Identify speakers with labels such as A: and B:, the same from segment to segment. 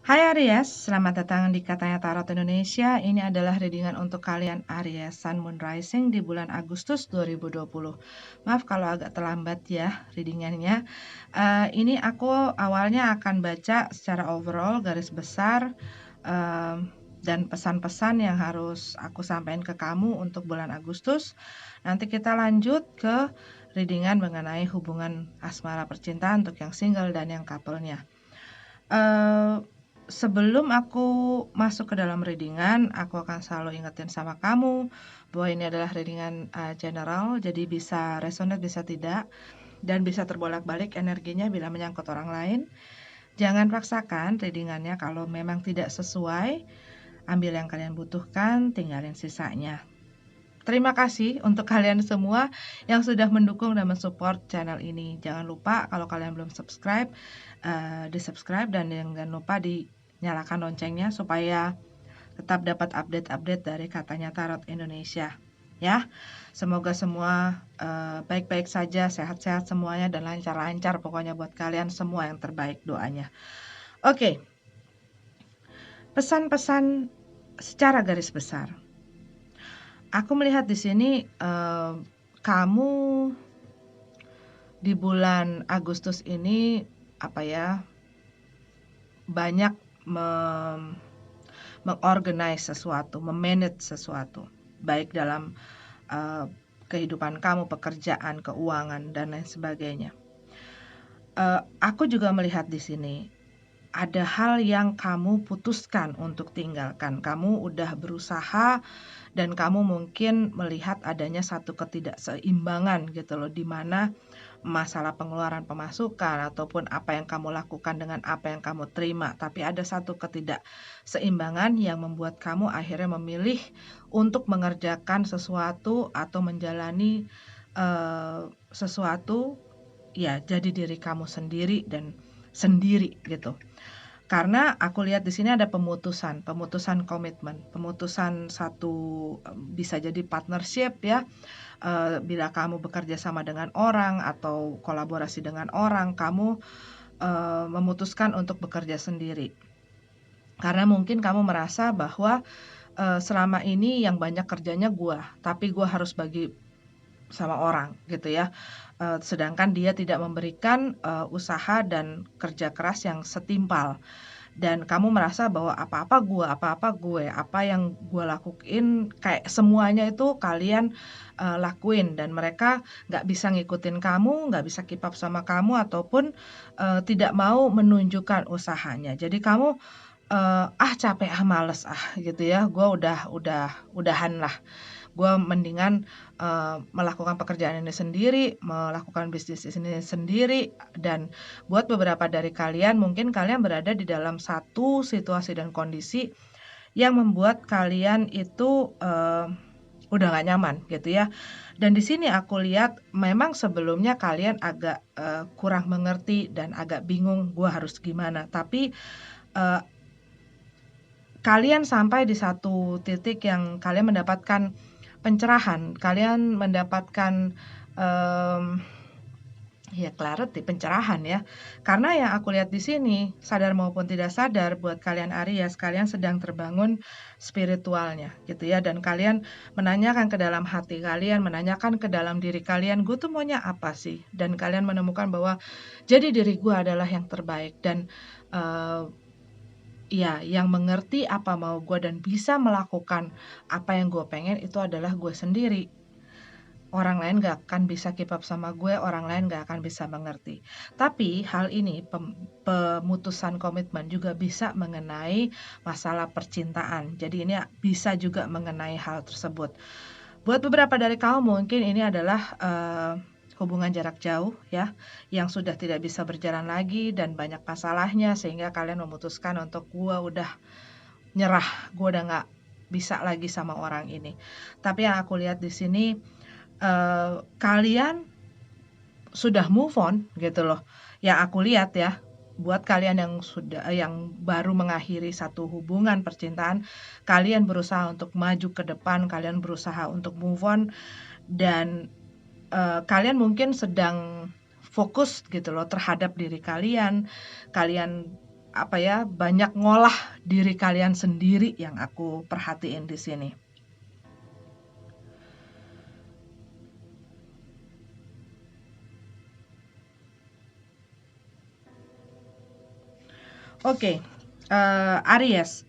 A: Hai Aries, selamat datang di Katanya Tarot Indonesia. Ini adalah readingan untuk kalian Aries Sun Moon Rising di bulan Agustus 2020. Maaf kalau agak terlambat ya readingannya. Ini aku awalnya akan baca secara overall garis besar dan pesan-pesan yang harus aku sampaikan ke kamu untuk bulan Agustus. Nanti kita lanjut ke readingan mengenai hubungan asmara percintaan untuk yang single dan yang couple-nya. Sebelum aku masuk ke dalam readingan, aku akan selalu ingetin sama kamu bahwa ini adalah readingan general, jadi bisa resonate, bisa tidak, dan bisa terbolak-balik energinya bila menyangkut orang lain. Jangan paksakan readingannya kalau memang tidak sesuai, ambil yang kalian butuhkan, tinggalin sisanya. Terima kasih untuk kalian semua yang sudah mendukung dan mensupport channel ini. Jangan lupa kalau kalian belum subscribe, di-subscribe dan jangan lupa dinyalakan loncengnya supaya tetap dapat update-update dari Katanya Tarot Indonesia. Ya, semoga semua baik-baik saja, sehat-sehat semuanya dan lancar-lancar pokoknya buat kalian semua yang terbaik doanya. Oke, pesan-pesan secara garis besar. Aku melihat di sini kamu di bulan Agustus ini banyak mengorganize sesuatu, memanage sesuatu, baik dalam kehidupan kamu, pekerjaan, keuangan dan lain sebagainya. Aku juga melihat di sini ada hal yang kamu putuskan untuk tinggalkan. Kamu udah berusaha dan kamu mungkin melihat adanya satu ketidakseimbangan gitu loh, di mana masalah pengeluaran pemasukan ataupun apa yang kamu lakukan dengan apa yang kamu terima, tapi ada satu ketidakseimbangan yang membuat kamu akhirnya memilih untuk mengerjakan sesuatu atau menjalani sesuatu, ya jadi diri kamu sendiri dan sendiri gitu. Karena aku lihat di sini ada pemutusan komitmen, pemutusan satu, bisa jadi partnership ya. Bila kamu bekerja sama dengan orang atau kolaborasi dengan orang, kamu memutuskan untuk bekerja sendiri. Karena mungkin kamu merasa bahwa selama ini yang banyak kerjanya gua, tapi gua harus bagi sama orang gitu ya. Sedangkan dia tidak memberikan usaha dan kerja keras yang setimpal. Dan kamu merasa bahwa apa-apa gue, apa yang gue lakuin kayak semuanya itu kalian lakuin dan mereka nggak bisa ngikutin kamu, nggak bisa keep up sama kamu ataupun tidak mau menunjukkan usahanya. Jadi kamu capek males gitu ya, gue udahan lah. Gue mendingan melakukan pekerjaan ini sendiri, melakukan bisnis ini sendiri. Dan buat beberapa dari kalian, mungkin kalian berada di dalam satu situasi dan kondisi yang membuat kalian itu udah gak nyaman gitu ya. Dan di sini aku lihat memang sebelumnya kalian agak kurang mengerti dan agak bingung gue harus gimana. Tapi kalian sampai di satu titik yang kalian mendapatkan pencerahan, kalian mendapatkan clarity, pencerahan ya. Karena yang aku lihat di sini, sadar maupun tidak sadar, buat kalian Aries, kalian sedang terbangun spiritualnya gitu ya. Dan kalian menanyakan ke dalam hati kalian, menanyakan ke dalam diri kalian, gue tuh maunya apa sih? Dan kalian menemukan bahwa jadi diri gue adalah yang terbaik. Dan ya, yang mengerti apa mau gue dan bisa melakukan apa yang gue pengen itu adalah gue sendiri. Orang lain gak akan bisa keep up sama gue, orang lain gak akan bisa mengerti. Tapi hal ini, pemutusan komitmen juga bisa mengenai masalah percintaan. Jadi ini bisa juga mengenai hal tersebut. Buat beberapa dari kamu mungkin ini adalah hubungan jarak jauh ya, yang sudah tidak bisa berjalan lagi dan banyak masalahnya sehingga kalian memutuskan untuk gue udah nyerah, gue udah nggak bisa lagi sama orang ini. Tapi yang aku lihat di sini kalian sudah move on gitu loh. Yang aku lihat ya, buat kalian yang baru mengakhiri satu hubungan percintaan, kalian berusaha untuk maju ke depan, kalian berusaha untuk move on dan kalian mungkin sedang fokus gitu loh terhadap diri kalian. Kalian apa ya, banyak ngolah diri kalian sendiri yang aku perhatiin di sini. Oke, Aries.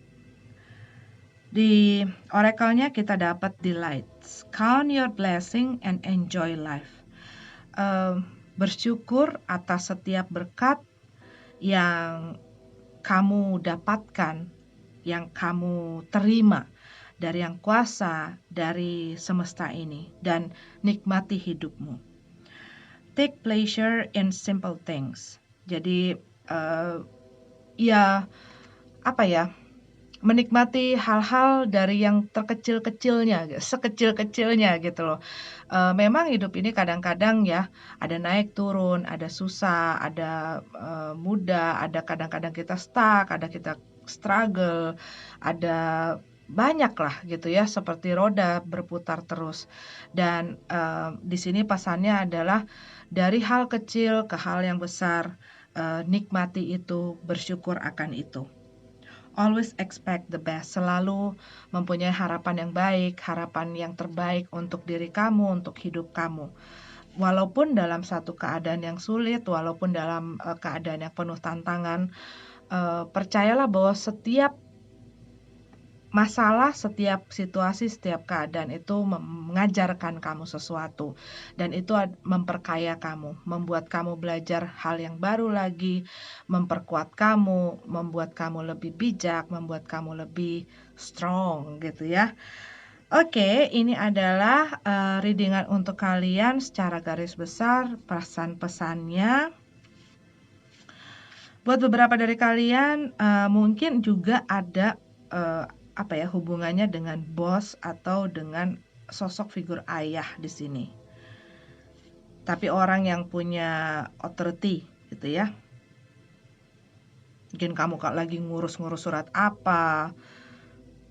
A: Di oracle-nya kita dapat delights. Count your blessing and enjoy life. Bersyukur atas setiap berkat yang kamu dapatkan, yang kamu terima dari Yang Kuasa, dari semesta ini, dan nikmati hidupmu. Take pleasure in simple things. Jadi ya apa ya, menikmati hal-hal dari yang terkecil-kecilnya, sekecil-kecilnya gitu loh. Memang hidup ini kadang-kadang ya ada naik turun, ada susah, ada mudah, ada kadang-kadang kita stuck, ada kita struggle, ada banyak lah gitu ya, seperti roda berputar terus. Dan di sini pesannya adalah dari hal kecil ke hal yang besar, nikmati itu, bersyukur akan itu. Always expect the best, selalu mempunyai harapan yang baik, harapan yang terbaik untuk diri kamu, untuk hidup kamu. Walaupun dalam satu keadaan yang sulit, walaupun dalam keadaan yang penuh tantangan, percayalah bahwa setiap masalah, setiap situasi, setiap keadaan itu mengajarkan kamu sesuatu, dan itu memperkaya kamu, membuat kamu belajar hal yang baru lagi, memperkuat kamu, membuat kamu lebih bijak, membuat kamu lebih strong gitu ya. Oke, ini adalah readingan untuk kalian secara garis besar, pesan-pesannya. Buat beberapa dari kalian mungkin juga ada hubungannya dengan bos atau dengan sosok figur ayah di sini. Tapi orang yang punya authority gitu ya. Mungkin kamu lagi ngurus-ngurus surat apa,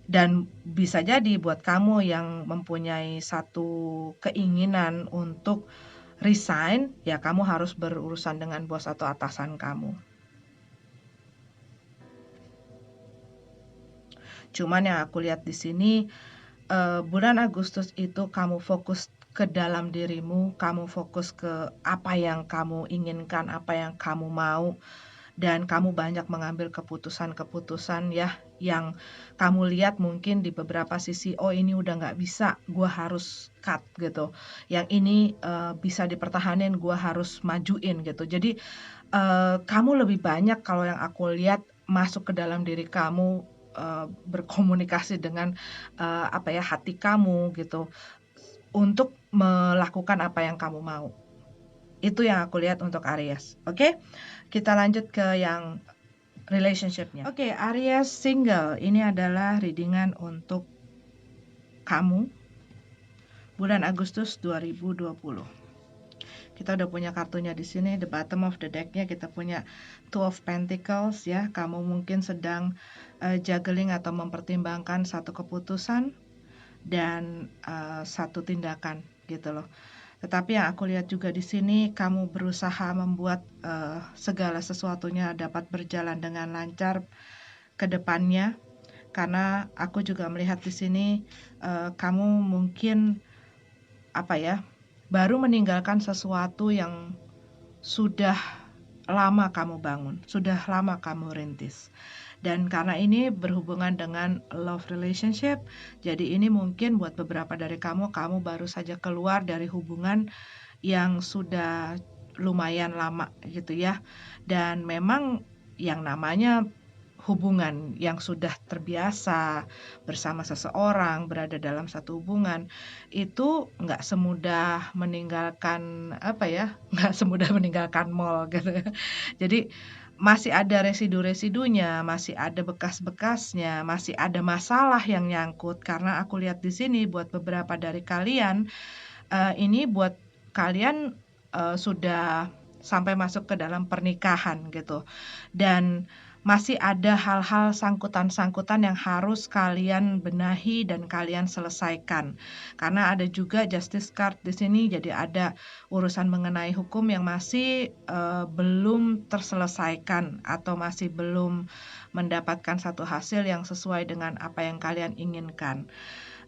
A: dan bisa jadi buat kamu yang mempunyai satu keinginan untuk resign, ya kamu harus berurusan dengan bos atau atasan kamu. Cuman yang aku lihat di sini, bulan Agustus itu kamu fokus ke dalam dirimu, kamu fokus ke apa yang kamu inginkan, apa yang kamu mau, dan kamu banyak mengambil keputusan-keputusan ya, yang kamu lihat mungkin di beberapa sisi, oh ini udah nggak bisa, gue harus cut gitu. Yang ini bisa dipertahanin, gue harus majuin gitu. Jadi kamu lebih banyak kalau yang aku lihat masuk ke dalam diri kamu, berkomunikasi dengan hati kamu gitu, untuk melakukan apa yang kamu mau. Itu yang aku lihat untuk Aries. Oke, kita lanjut ke yang relationship-nya. Oke, Aries single. Ini adalah readingan untuk kamu bulan Agustus 2020. Kita udah punya kartunya di sini, the bottom of the deck-nya kita punya Two of Pentacles ya. Kamu mungkin sedang juggling atau mempertimbangkan satu keputusan dan satu tindakan gitu loh. Tetapi yang aku lihat juga di sini, kamu berusaha membuat segala sesuatunya dapat berjalan dengan lancar ke depannya. Karena aku juga melihat di sini kamu mungkin baru meninggalkan sesuatu yang sudah lama kamu bangun, sudah lama kamu rintis. Dan karena ini berhubungan dengan love relationship, jadi ini mungkin buat beberapa dari kamu baru saja keluar dari hubungan yang sudah lumayan lama gitu ya. Dan memang yang namanya hubungan yang sudah terbiasa bersama seseorang, berada dalam satu hubungan, itu nggak semudah meninggalkan nggak semudah meninggalkan mall gitu. Jadi masih ada residu-residunya, masih ada bekas-bekasnya, masih ada masalah yang nyangkut. Karena aku lihat di sini buat beberapa dari kalian, ini buat kalian sudah sampai masuk ke dalam pernikahan gitu. Dan masih ada hal-hal sangkutan-sangkutan yang harus kalian benahi dan kalian selesaikan. Karena ada juga justice card di sini, jadi ada urusan mengenai hukum yang masih belum terselesaikan atau masih belum mendapatkan satu hasil yang sesuai dengan apa yang kalian inginkan.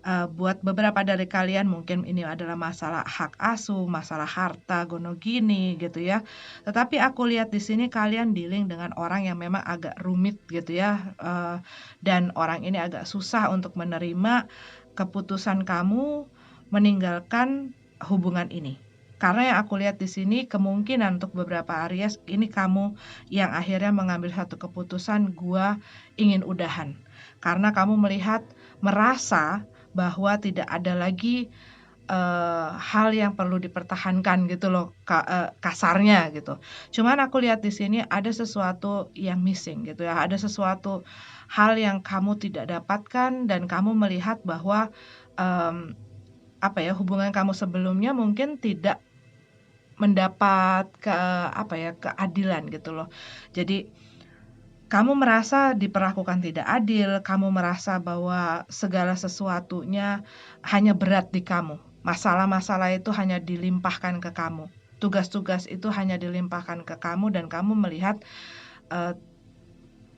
A: Buat beberapa dari kalian mungkin ini adalah masalah hak asuh, masalah harta, gono gini gitu ya. Tetapi aku lihat di sini kalian dealing dengan orang yang memang agak rumit gitu ya, dan orang ini agak susah untuk menerima keputusan kamu meninggalkan hubungan ini. Karena yang aku lihat di sini kemungkinan untuk beberapa Aries ini kamu yang akhirnya mengambil satu keputusan, gua ingin udahan. Karena kamu merasa bahwa tidak ada lagi hal yang perlu dipertahankan gitu loh, kasarnya gitu. Cuman aku lihat di sini ada sesuatu yang missing gitu ya, ada sesuatu hal yang kamu tidak dapatkan dan kamu melihat bahwa, hubungan kamu sebelumnya mungkin tidak mendapat keadilan gitu loh. Jadi kamu merasa diperlakukan tidak adil, kamu merasa bahwa segala sesuatunya hanya berat di kamu. Masalah-masalah itu hanya dilimpahkan ke kamu. Tugas-tugas itu hanya dilimpahkan ke kamu dan kamu melihat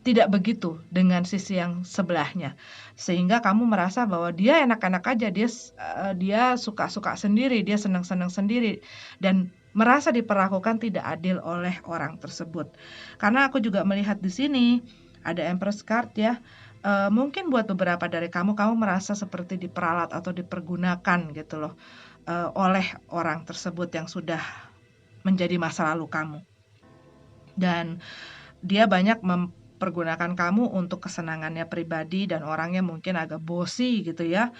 A: tidak begitu dengan sisi yang sebelahnya. Sehingga kamu merasa bahwa dia enak-enak aja, dia suka-suka sendiri, dia senang-senang sendiri dan merasa diperlakukan tidak adil oleh orang tersebut. Karena aku juga melihat di sini ada Empress card ya. Mungkin buat beberapa dari kamu merasa seperti diperalat atau dipergunakan gitu loh, oleh orang tersebut yang sudah menjadi masa lalu kamu. Dan dia banyak mempergunakan kamu untuk kesenangannya pribadi dan orangnya mungkin agak bossy gitu ya.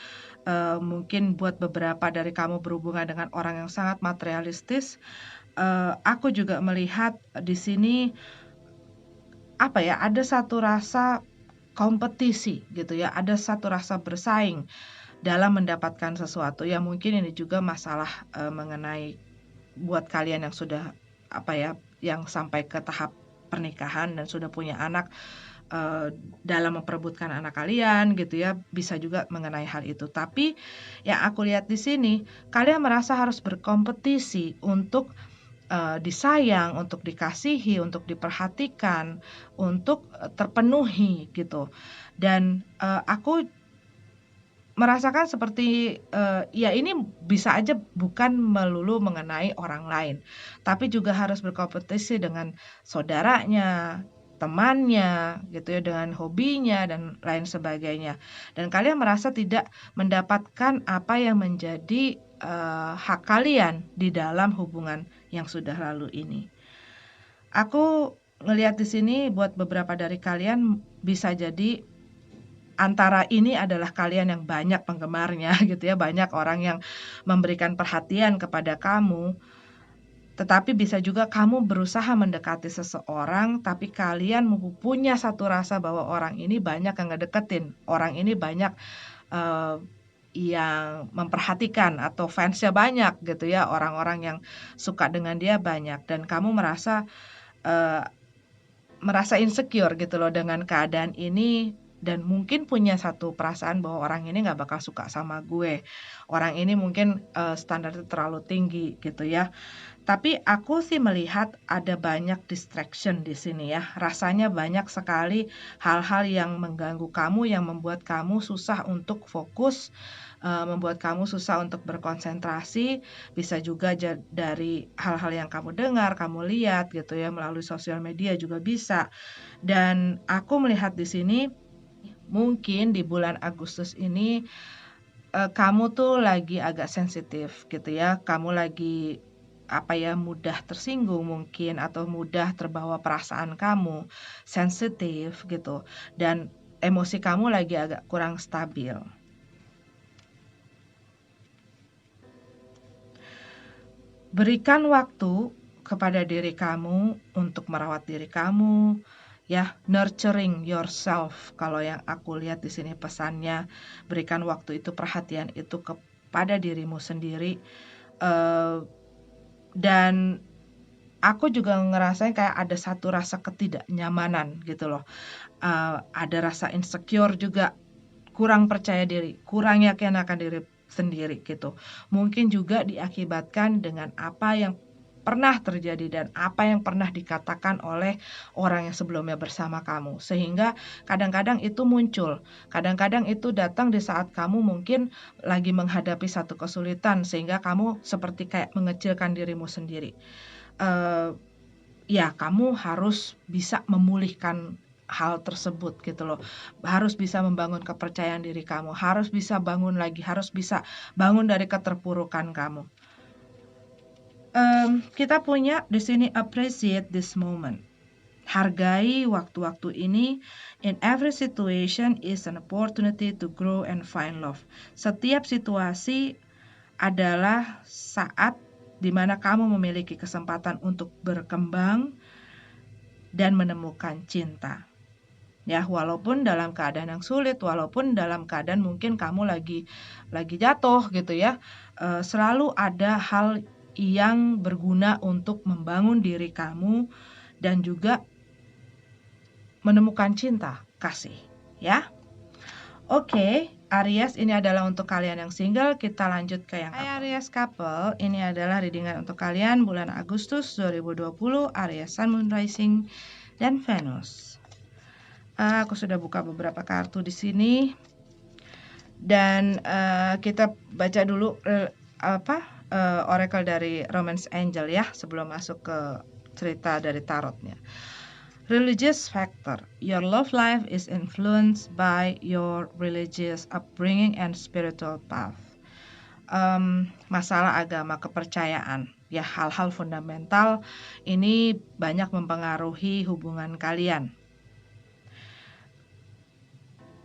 A: Mungkin buat beberapa dari kamu berhubungan dengan orang yang sangat materialistis. Aku juga melihat di sini ada satu rasa kompetisi gitu ya, ada satu rasa bersaing dalam mendapatkan sesuatu yang mungkin ini juga masalah mengenai buat kalian yang sudah yang sampai ke tahap pernikahan dan sudah punya anak, dalam memperebutkan anak kalian gitu ya, bisa juga mengenai hal itu. Tapi yang aku lihat di sini, kalian merasa harus berkompetisi untuk disayang, untuk dikasihi, untuk diperhatikan, untuk terpenuhi gitu. Dan aku merasakan seperti, ya ini bisa aja bukan melulu mengenai orang lain, tapi juga harus berkompetisi dengan saudaranya, temannya, gitu ya, dengan hobinya dan lain sebagainya. Dan kalian merasa tidak mendapatkan apa yang menjadi, hak kalian di dalam hubungan yang sudah lalu ini. Aku ngelihat di sini buat beberapa dari kalian bisa jadi antara ini adalah kalian yang banyak penggemarnya gitu ya, banyak orang yang memberikan perhatian kepada kamu, tetapi bisa juga kamu berusaha mendekati seseorang, tapi kalian punya satu rasa bahwa orang ini banyak yang ngedeketin, orang ini banyak, eee, yang memperhatikan atau fans-nya banyak gitu ya, orang-orang yang suka dengan dia banyak dan kamu eee, merasa insecure gitu loh dengan keadaan ini dan mungkin punya satu perasaan bahwa orang ini nggak bakal suka sama gue. Orang ini mungkin, standarnya terlalu tinggi gitu ya. Tapi aku sih melihat ada banyak distraction di sini ya. Rasanya banyak sekali hal-hal yang mengganggu kamu, yang membuat kamu susah untuk fokus, membuat kamu susah untuk berkonsentrasi. Bisa juga dari hal-hal yang kamu dengar, kamu lihat gitu ya, melalui sosial media juga bisa. Dan aku melihat di sini mungkin di bulan Agustus ini, kamu tuh lagi agak sensitif gitu ya, kamu lagi mudah tersinggung mungkin atau mudah terbawa perasaan kamu, sensitif gitu, dan emosi kamu lagi agak kurang stabil. Berikan waktu kepada diri kamu untuk merawat diri kamu, ya, nurturing yourself. Kalau yang aku lihat di sini pesannya, berikan waktu itu, perhatian itu kepada dirimu sendiri, dan aku juga ngerasain kayak ada satu rasa ketidaknyamanan gitu loh. Ada rasa insecure juga, kurang percaya diri, kurang yakin akan diri sendiri gitu. Mungkin juga diakibatkan dengan apa yang pernah terjadi dan apa yang pernah dikatakan oleh orang yang sebelumnya bersama kamu. Sehingga kadang-kadang itu muncul, kadang-kadang itu datang di saat kamu mungkin lagi menghadapi satu kesulitan sehingga kamu seperti kayak mengecilkan dirimu sendiri. Eee, ya kamu harus bisa memulihkan hal tersebut gitu loh. Harus bisa membangun kepercayaan diri kamu, harus bisa bangun lagi, harus bisa bangun dari keterpurukan kamu. Kita punya di sini appreciate this moment. Hargai waktu-waktu ini. In every situation is an opportunity to grow and find love. Setiap situasi adalah saat di mana kamu memiliki kesempatan untuk berkembang dan menemukan cinta. Ya, walaupun dalam keadaan yang sulit, walaupun dalam keadaan mungkin kamu lagi jatuh gitu ya, selalu ada hal yang berguna untuk membangun diri kamu dan juga menemukan cinta, kasih, ya. Oke, Aries, ini adalah untuk kalian yang single. Kita lanjut ke yang couple. Hai Aries couple, ini adalah readingan untuk kalian bulan Agustus 2020, Aries Sun, Moon, Rising, dan Venus. Aku sudah buka beberapa kartu di sini dan kita baca dulu oracle dari Romance Angel ya sebelum masuk ke cerita dari tarotnya. Religious factor. Your love life is influenced by your religious upbringing and spiritual path. Masalah agama, kepercayaan, ya hal-hal fundamental ini banyak mempengaruhi hubungan kalian.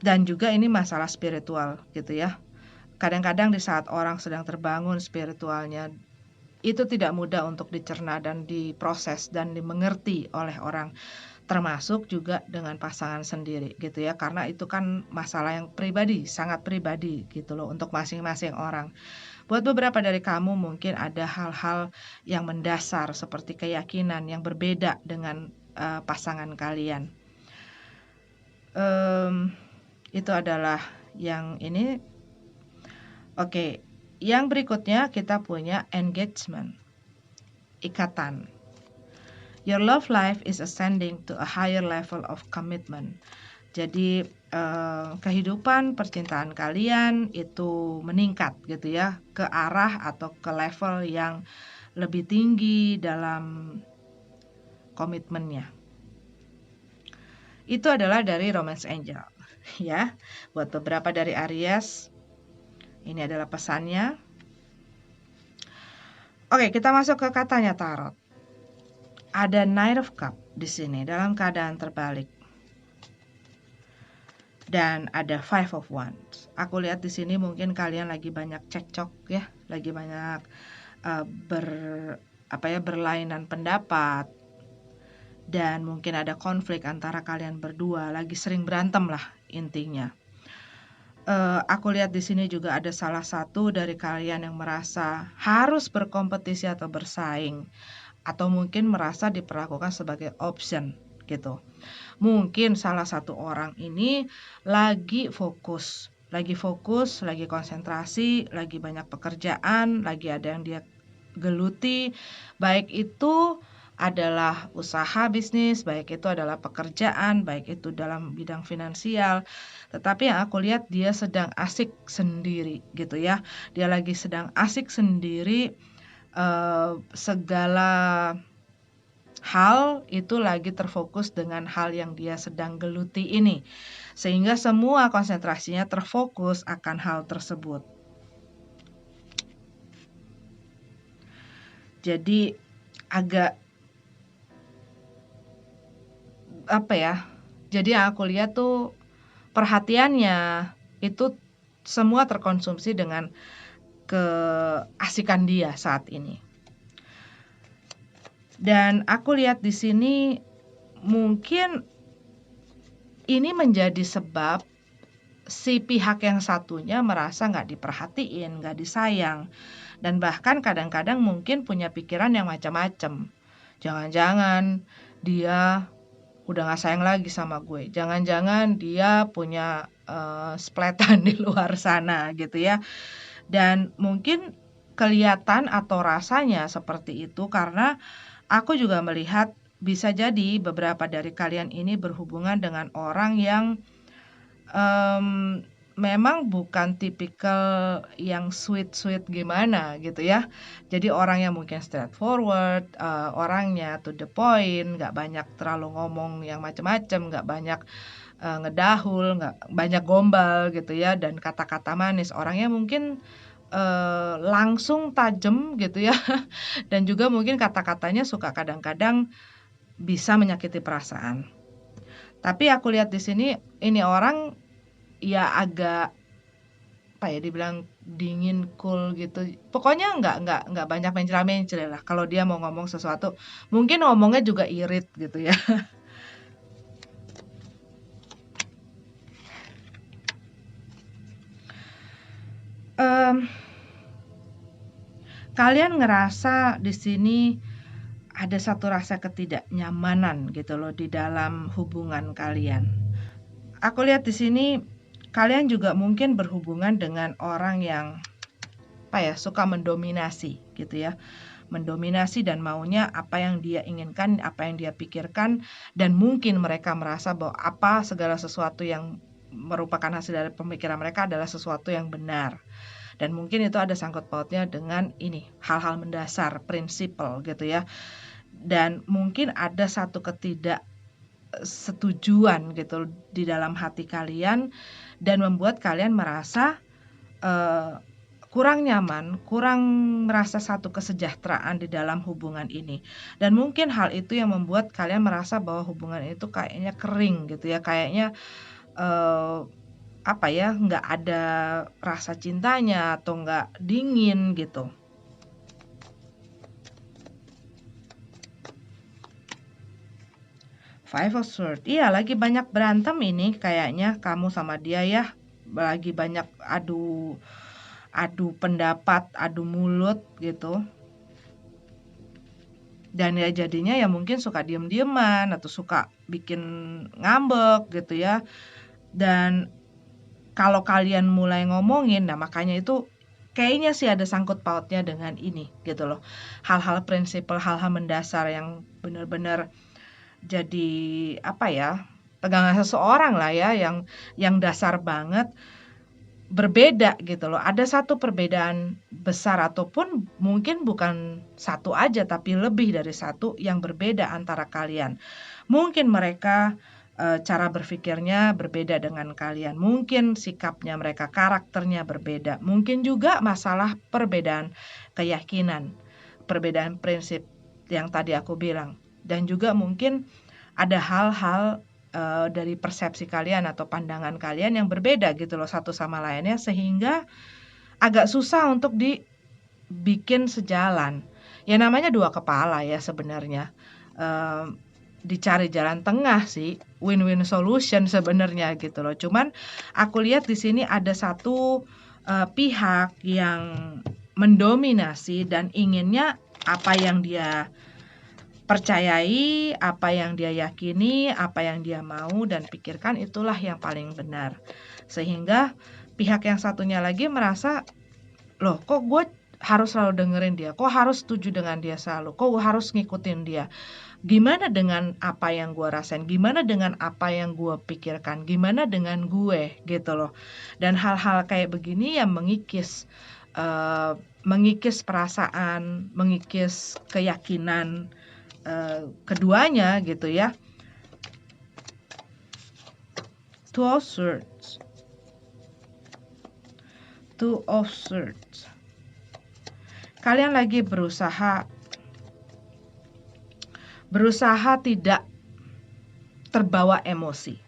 A: Dan juga ini masalah spiritual gitu ya. Kadang-kadang di saat orang sedang terbangun spiritualnya, itu tidak mudah untuk dicerna dan diproses dan dimengerti oleh orang, termasuk juga dengan pasangan sendiri gitu ya. Karena itu kan masalah yang pribadi, sangat pribadi gitu loh untuk masing-masing orang. Buat beberapa dari kamu mungkin ada hal-hal yang mendasar seperti keyakinan yang berbeda dengan pasangan kalian. Itu adalah yang ini. Oke, yang berikutnya kita punya engagement, ikatan. Your love life is ascending to a higher level of commitment. Jadi kehidupan percintaan kalian itu meningkat gitu ya, ke arah atau ke level yang lebih tinggi dalam komitmennya. Itu adalah dari Romance Angel ya. Buat beberapa dari Aries, ini adalah pesannya. Oke, kita masuk ke katanya tarot. Ada Knight of Cup di sini dalam keadaan terbalik. Dan ada Five of Wands. Aku lihat di sini mungkin kalian lagi banyak cekcok ya, lagi banyak berlainan pendapat. Dan mungkin ada konflik antara kalian berdua, lagi sering berantem lah intinya. Aku lihat di sini juga ada salah satu dari kalian yang merasa harus berkompetisi atau bersaing, atau mungkin merasa diperlakukan sebagai option gitu. Mungkin salah satu orang ini lagi fokus, lagi konsentrasi, lagi banyak pekerjaan, lagi ada yang dia geluti, baik itu adalah usaha bisnis, baik itu adalah pekerjaan, baik itu dalam bidang finansial. Tetapi yang aku lihat dia sedang asik sendiri gitu ya. Dia lagi sedang asik sendiri, segala hal itu lagi terfokus dengan hal yang dia sedang geluti ini. Sehingga semua konsentrasinya terfokus akan hal tersebut. Jadi agak jadi yang aku lihat tuh perhatiannya itu semua terkonsumsi dengan keasikan dia saat ini. Dan aku lihat di sini mungkin ini menjadi sebab si pihak yang satunya merasa nggak diperhatiin, nggak disayang, dan bahkan kadang-kadang mungkin punya pikiran yang macam-macam. Jangan-jangan dia udah gak sayang lagi sama gue. Jangan-jangan dia punya spletan di luar sana gitu ya. Dan mungkin kelihatan atau rasanya seperti itu karena aku juga melihat bisa jadi beberapa dari kalian ini berhubungan dengan orang yang memang bukan tipikal yang sweet-sweet gimana gitu ya. Jadi orang yang mungkin straightforward, orangnya to the point, nggak banyak terlalu ngomong yang macem-macem, nggak banyak ngedahul, nggak banyak gombal gitu ya, dan kata-kata manis. Orangnya mungkin langsung tajam gitu ya, dan juga mungkin kata-katanya suka kadang-kadang bisa menyakiti perasaan. Tapi aku lihat di sini ini orang ya agak apa ya dibilang dingin, cool gitu. Pokoknya nggak banyak mencela-mencela lah. Kalau dia mau ngomong sesuatu, mungkin ngomongnya juga irit gitu ya. Kalian ngerasa di sini ada satu rasa ketidaknyamanan gitu loh di dalam hubungan kalian. Aku lihat di sini kalian juga mungkin berhubungan dengan orang yang apa ya, suka mendominasi gitu ya. Mendominasi dan maunya apa yang dia inginkan, apa yang dia pikirkan, dan mungkin mereka merasa bahwa apa segala sesuatu yang merupakan hasil dari pemikiran mereka adalah sesuatu yang benar. Dan mungkin itu ada sangkut pautnya dengan ini, hal-hal mendasar, prinsipal gitu ya. Dan mungkin ada satu ketidaksetujuan gitu di dalam hati kalian dan membuat kalian merasa kurang nyaman, kurang merasa satu kesejahteraan di dalam hubungan ini. Dan mungkin hal itu yang membuat kalian merasa bahwa hubungan itu kayaknya kering gitu ya, kayaknya apa ya, nggak ada rasa cintanya atau nggak dingin gitu. Five of Swords, iya lagi banyak berantem ini kayaknya kamu sama dia ya, lagi banyak adu pendapat, adu mulut gitu. Dan ya jadinya ya mungkin suka diem-dieman atau suka bikin ngambek gitu ya. Dan kalau kalian mulai ngomongin, nah makanya itu kayaknya sih ada sangkut pautnya dengan ini gitu loh. Hal-hal prinsipal, hal-hal mendasar yang benar-benar jadi apa ya, pegangan seseorang lah ya, yang dasar banget berbeda gitu loh. Ada satu perbedaan besar ataupun mungkin bukan satu aja tapi lebih dari satu yang berbeda antara kalian. Mungkin mereka cara berpikirnya berbeda dengan kalian. Mungkin sikapnya mereka, karakternya berbeda. Mungkin juga masalah perbedaan keyakinan, perbedaan prinsip yang tadi aku bilang. Dan juga mungkin ada hal-hal dari persepsi kalian atau pandangan kalian yang berbeda gitu loh satu sama lainnya sehingga agak susah untuk dibikin sejalan. Ya namanya dua kepala ya sebenarnya. Dicari jalan tengah sih, win-win solution sebenarnya gitu loh. Cuman aku lihat di sini ada satu pihak yang mendominasi dan inginnya apa yang dia percayai, apa yang dia yakini, apa yang dia mau dan pikirkan itulah yang paling benar. Sehingga pihak yang satunya lagi merasa, loh kok gue harus selalu dengerin dia, kok harus setuju dengan dia selalu, kok gue harus ngikutin dia. Gimana dengan apa yang gue rasain, gimana dengan apa yang gue pikirkan, gimana dengan gue gitu loh. Dan hal-hal kayak begini yang mengikis perasaan, mengikis keyakinan keduanya gitu ya. Two of Swords. Kalian lagi berusaha tidak terbawa emosi.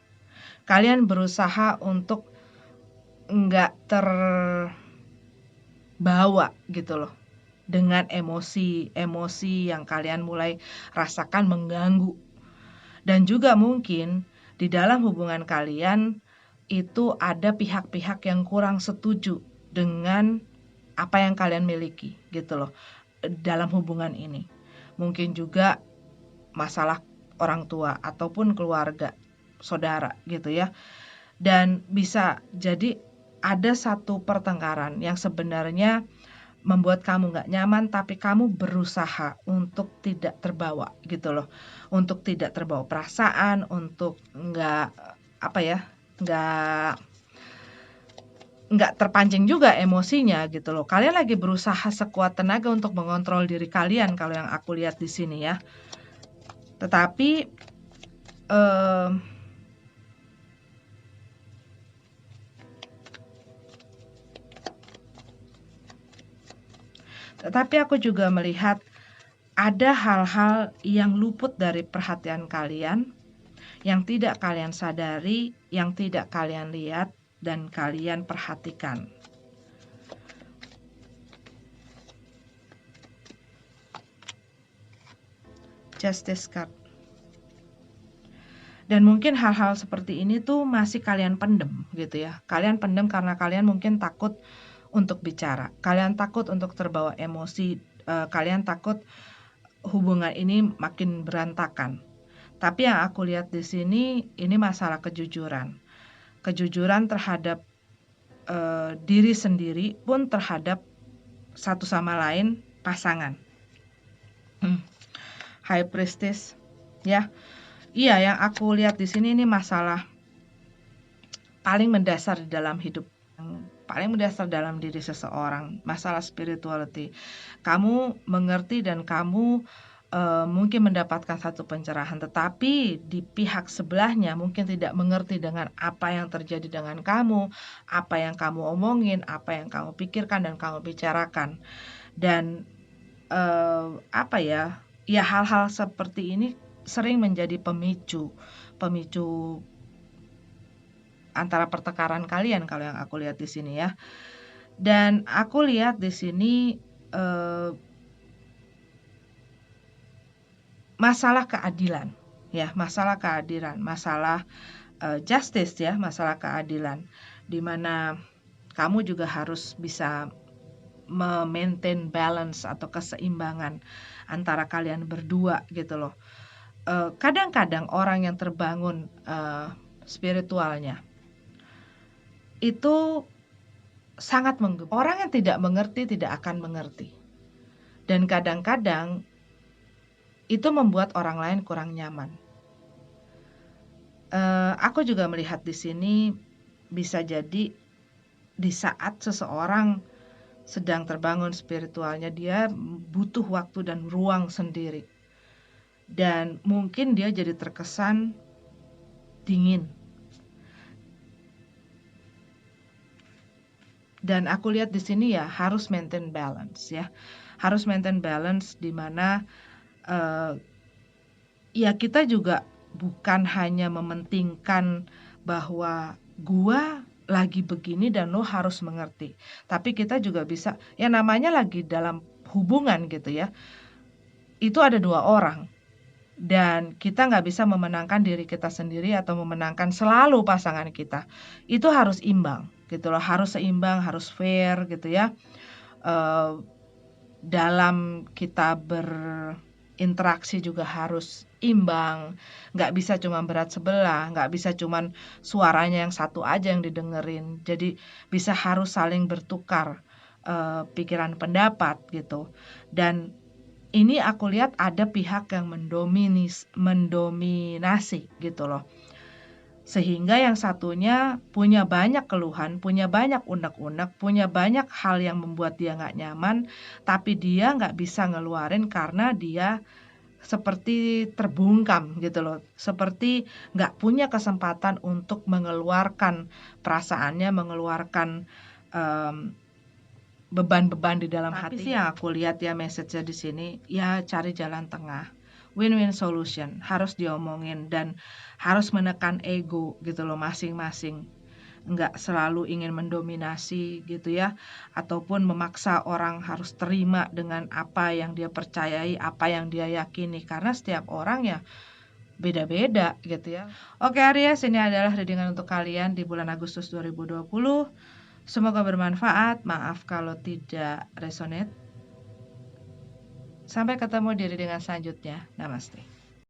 A: Kalian berusaha untuk enggak terbawa gitu loh dengan emosi yang kalian mulai rasakan mengganggu. Dan juga mungkin di dalam hubungan kalian itu ada pihak-pihak yang kurang setuju dengan apa yang kalian miliki gitu loh dalam hubungan ini. Mungkin juga masalah orang tua ataupun keluarga, saudara gitu ya. Dan bisa jadi ada satu pertengkaran yang sebenarnya membuat kamu nggak nyaman, tapi kamu berusaha untuk tidak terbawa gitu loh. Untuk tidak terbawa perasaan, untuk nggak apa ya, nggak terpancing juga emosinya gitu loh. Kalian lagi berusaha sekuat tenaga untuk mengontrol diri kalian kalau yang aku lihat di sini ya. Tetapi aku juga melihat ada hal-hal yang luput dari perhatian kalian, yang tidak kalian sadari, yang tidak kalian lihat dan kalian perhatikan. Justice card. Dan mungkin hal-hal seperti ini tuh masih kalian pendem gitu ya. Kalian pendem karena kalian mungkin takut untuk bicara. Kalian takut untuk terbawa emosi. Kalian takut hubungan ini makin berantakan. Tapi yang aku lihat di sini ini masalah kejujuran. Kejujuran terhadap diri sendiri pun terhadap satu sama lain pasangan. High Priestess ya. Iya, yang aku lihat di sini ini masalah paling mendasar di dalam hidup, paling mendasar dalam diri seseorang, masalah spirituality. Kamu mengerti dan kamu mungkin mendapatkan satu pencerahan, tetapi di pihak sebelahnya mungkin tidak mengerti dengan apa yang terjadi dengan kamu, apa yang kamu omongin, apa yang kamu pikirkan dan kamu bicarakan. Dan apa ya, ya hal-hal seperti ini sering menjadi pemicu antara pertengkaran kalian kalau yang aku lihat di sini ya. Dan aku lihat di sini masalah keadilan ya, masalah keadilan, masalah justice ya, masalah keadilan, di mana kamu juga harus bisa maintain balance atau keseimbangan antara kalian berdua gitu loh. Kadang-kadang orang yang terbangun spiritualnya itu sangat orang yang tidak mengerti tidak akan mengerti, dan kadang-kadang itu membuat orang lain kurang nyaman. Aku juga melihat di sini bisa jadi di saat seseorang sedang terbangun spiritualnya, dia butuh waktu dan ruang sendiri. Dan mungkin dia jadi terkesan dingin. Dan aku lihat di sini ya harus maintain balance ya. Harus maintain balance di mana ya kita juga bukan hanya mementingkan bahwa gua lagi begini dan lo harus mengerti. Tapi kita juga bisa, ya namanya lagi dalam hubungan gitu ya. Itu ada dua orang. Dan kita nggak bisa memenangkan diri kita sendiri atau memenangkan selalu pasangan kita. Itu harus imbang gitu loh, harus seimbang, harus fair gitu ya. Dalam kita berinteraksi juga harus imbang, nggak bisa cuma berat sebelah, nggak bisa cuma suaranya yang satu aja yang didengerin. Jadi bisa harus saling bertukar pikiran pendapat gitu. Dan ini aku lihat ada pihak yang mendominasi gitu loh. Sehingga yang satunya punya banyak keluhan, punya banyak unek-unek, punya banyak hal yang membuat dia nggak nyaman, tapi dia nggak bisa ngeluarin karena dia seperti terbungkam gitu loh. Seperti nggak punya kesempatan untuk mengeluarkan perasaannya, mengeluarkan beban-beban di dalam hati. Sih yang aku lihat ya message-nya di sini ya cari jalan tengah, win-win solution, harus diomongin dan harus menekan ego gitu loh masing-masing, nggak selalu ingin mendominasi gitu ya, ataupun memaksa orang harus terima dengan apa yang dia percayai, apa yang dia yakini, karena setiap orang ya beda-beda gitu ya. Oke Aries, ini adalah readingan untuk kalian di bulan Agustus 2020. Semoga bermanfaat. Maaf kalau tidak resonate. Sampai ketemu di readingan selanjutnya. Namaste.